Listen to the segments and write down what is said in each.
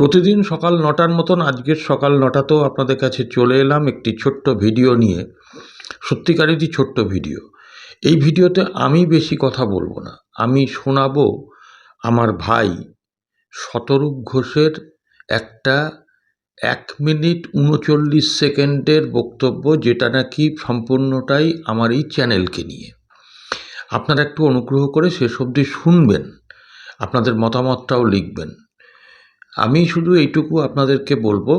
প্রতিদিন সকাল ৯টার মতন আজকের সকাল ৯টাতেও আপনাদের কাছে চলে এলাম একটি ছোট্ট ভিডিও নিয়ে। সত্যিকারেরই ছোট্ট ভিডিও। এই ভিডিওতে আমি বেশি কথা বলবো না, আমি শোনাবো আমার ভাই শতরূপ ঘোষের একটা 1 মিনিট ৩৯ সেকেন্ডের বক্তব্য, যেটা নাকি সম্পূর্ণটাই আমার এই চ্যানেলকে নিয়ে। আপনারা একটু অনুগ্রহ করে শেষ অবধি শুনবেন, আপনাদের মতামতটাও লিখবেন। আমি শুধু এইটুকু আপনাদেরকে বলবো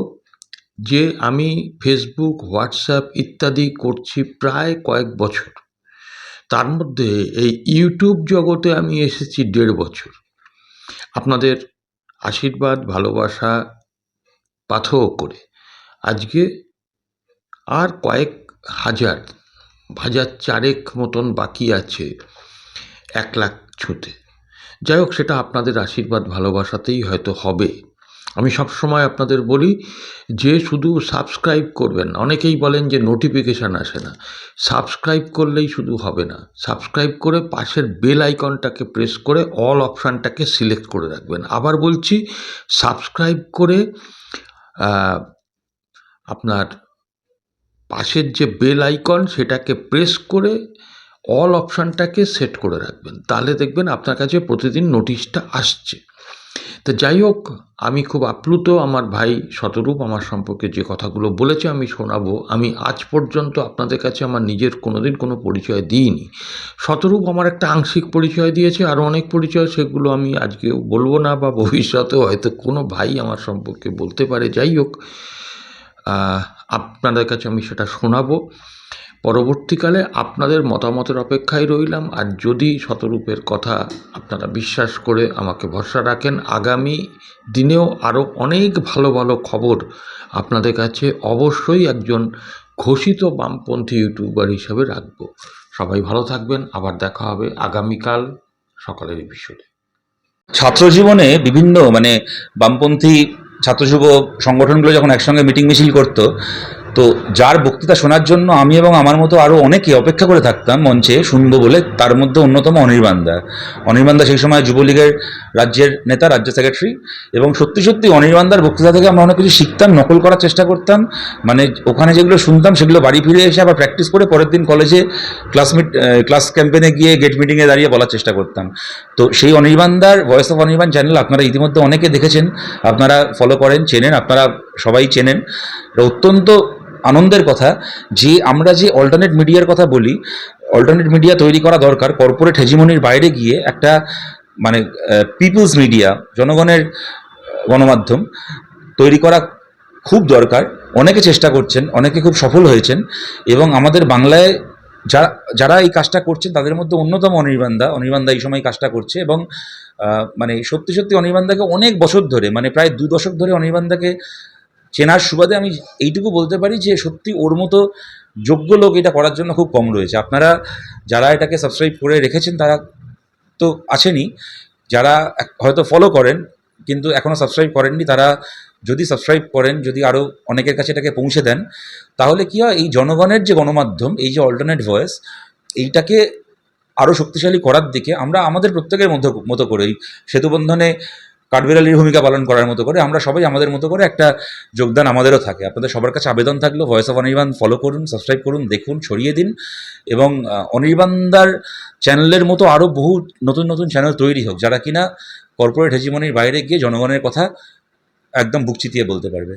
যে আমি ফেসবুক, হোয়াটসঅ্যাপ ইত্যাদি করছি প্রায় কয়েক বছর। তার মধ্যে এই ইউটিউব জগতে আমি এসেছি ১.৫ বছর। আপনাদের আশীর্বাদ, ভালোবাসা পাথেয় করে আজকে আর কয়েক হাজার, চারেক মতন বাকি আছে 1,00,000 ছুঁতে। যাই হোক, সেটা আপনাদের আশীর্বাদ ভালোবাসাতেই হয়তো হবে। আমি সবসময় আপনাদের বলি যে শুধু সাবস্ক্রাইব করবেন। অনেকেই বলেন যে নোটিফিকেশান আসে না। সাবস্ক্রাইব করলেই শুধু হবে না, সাবস্ক্রাইব করে পাশের বেল আইকনটাকে প্রেস করে অল অপশানটাকে সিলেক্ট করে রাখবেন। আবার বলছি, সাবস্ক্রাইব করে আপনার পাশের যে বেল আইকন সেটাকে প্রেস করে অল অপশানটাকে সেট করে রাখবেন। তাহলে দেখবেন আপনার কাছে প্রতিদিন নোটিশটা আসছে। তো যাই হোক, আমি খুব আপ্লুত। আমার ভাই শতরূপ আমার সম্পর্কে যে কথাগুলো বলেছে আমি শোনাবো। আমি আজ পর্যন্ত আপনাদের কাছে আমার নিজের কোনোদিন কোনো পরিচয় দিইনি। শতরূপ আমার একটা আংশিক পরিচয় দিয়েছে, আরও অনেক পরিচয়, সেগুলো আমি আজকেও বলবো না, বা ভবিষ্যতেও হয়তো কোনো ভাই আমার সম্পর্কে বলতে পারে। যাই হোক, আপনাদের কাছে আমি সেটা শোনাবো। পরবর্তীকালে আপনাদের মতামতের অপেক্ষায় রইলাম। আর যদি শতরূপের কথা আপনারা বিশ্বাস করে আমাকে ভরসা রাখেন, আগামী দিনেও আরও অনেক ভালো ভালো খবর আপনাদের কাছে অবশ্যই একজন ঘোষিত বামপন্থী ইউটিউবার হিসাবে রাখবো। সবাই ভালো থাকবেন, আবার দেখা হবে আগামীকাল সকালের এপিসোডে। ছাত্র জীবনে বিভিন্ন বামপন্থী ছাত্র যুব সংগঠনগুলো যখন একসঙ্গে মিটিং মিছিল করতো, তো যার বক্তৃতা শোনার জন্য আমি এবং আমার মতো আরও অনেকে অপেক্ষা করে থাকতাম মঞ্চে শুনবো বলে, তার মধ্যে অন্যতম অনির্বাণ দা সেই সময় যুবলীগের রাজ্যের নেতা, রাজ্য সেক্রেটারি। এবং সত্যি সত্যি অনির্বাণদার বক্তৃতা থেকে আমরা অনেক কিছু শিখতাম, নকল করার চেষ্টা করতাম। ওখানে যেগুলো শুনতাম সেগুলো বাড়ি ফিরে এসে আবার প্র্যাকটিস করে পরের দিন কলেজে ক্লাস ক্যাম্পেনে গিয়ে গেট মিটিংয়ে দাঁড়িয়ে বলার চেষ্টা করতাম। তো সেই অনির্বাণদার ভয়েস অফ অনির্বাণ চ্যানেল আপনারা ইতিমধ্যে অনেকে দেখেছেন, আপনারা ফলো করেন, চেনেন, আপনারা সবাই চেনেন। অত্যন্ত আনন্দের কথা যে আমরা যে অল্টারনেট মিডিয়ার কথা বলি, অল্টারনেট মিডিয়া তৈরি করা দরকার কর্পোরেট হেজিমনির বাইরে গিয়ে। একটা পিপলস মিডিয়া, জনগণের গণমাধ্যম তৈরি করা খুব দরকার। অনেকে চেষ্টা করছেন, অনেকে খুব সফল হয়েছেন। এবং আমাদের বাংলায় যারা এই কাজটা করছেন তাদের মধ্যে অন্যতম অনির্বাণদা এই সময় কাজটা করছে। এবং সত্যি সত্যি অনির্বাণদাকে অনেক বছর ধরে, প্রায় 2 দশক ধরে অনির্বাণদাকে চেনার সুবাদে আমি এইটুকু বলতে পারি যে সত্যি ওর মতো যোগ্য লোক এটা করার জন্য খুব কম রয়েছে। আপনারা যারা এটাকে সাবস্ক্রাইব করে রেখেছেন তারা তো আছেনই, যারা হয়তো ফলো করেন কিন্তু এখনও সাবস্ক্রাইব করেননি, তারা যদি সাবস্ক্রাইব করেন, যদি আরও অনেকের কাছে এটাকে পৌঁছে দেন, তাহলে কী হয়, এই জনগণের যে গণমাধ্যম, এই যে অল্টারনেট ভয়েস, এইটাকে আরও শক্তিশালী করার দিকে আমরা আমাদের প্রত্যেকের মতো করেই সেতুবন্ধনে কাঠবিড়ালির ভূমিকা পালন করার মতো করে আমরা সবাই আমাদের মতো করে একটা যোগদান আমাদেরও থাকে। আপনাদের সবার কাছে আবেদন থাকলো, ভয়েস অফ অনির্বাণ ফলো করুন, সাবস্ক্রাইব করুন, দেখুন, ছড়িয়ে দিন। এবং অনির্বাণদার চ্যানেলের মতো আরও বহু নতুন নতুন চ্যানেল তৈরি হোক, যারা কিনা কর্পোরেট হেজিমনির বাইরে গিয়ে জনগণের কথা একদম বুক চিতিয়ে বলতে পারবে।